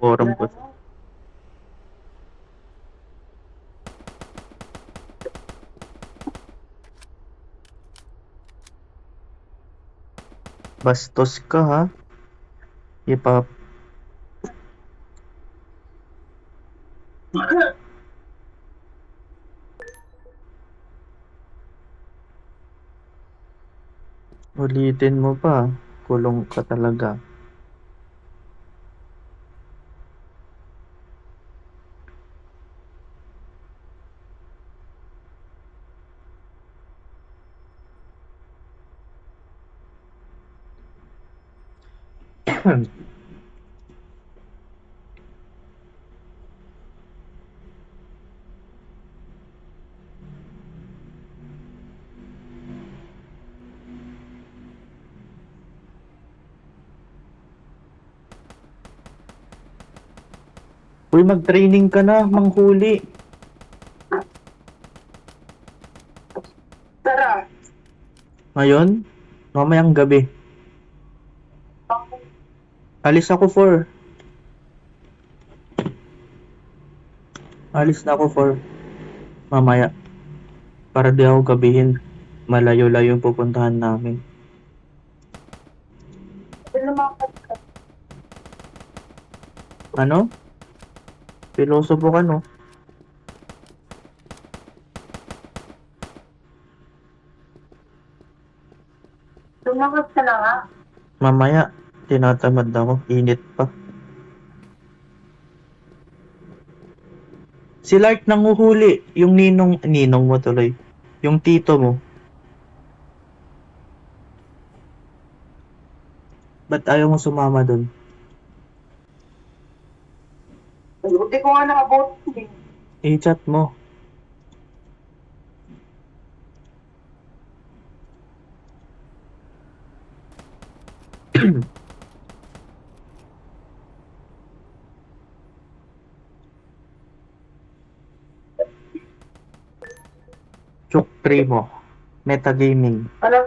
forum ko. Bastos ka ha. Ipap. Ulitin mo pa. Kulong ka talaga. Uy, mag-training ka na, manghuli. Tara. Ngayon? Mamayang gabi. Alis ako 4. Alis na ako 4. Mamaya. Para di ako gabihin. Malayo-layo yung pupuntahan namin. Lumakad ka. Ano? Pilosopo ka, no? Lumakad ka na nga. Mamaya. Tinatamad ako. Init pa. Si Lark nanguhuli. Yung ninong mo tuloy. Yung tito mo. Ba't ayaw mo sumama dun? Hindi ko nga nakabot. I-chat mo. Chuk Primo. Metagaming. Alam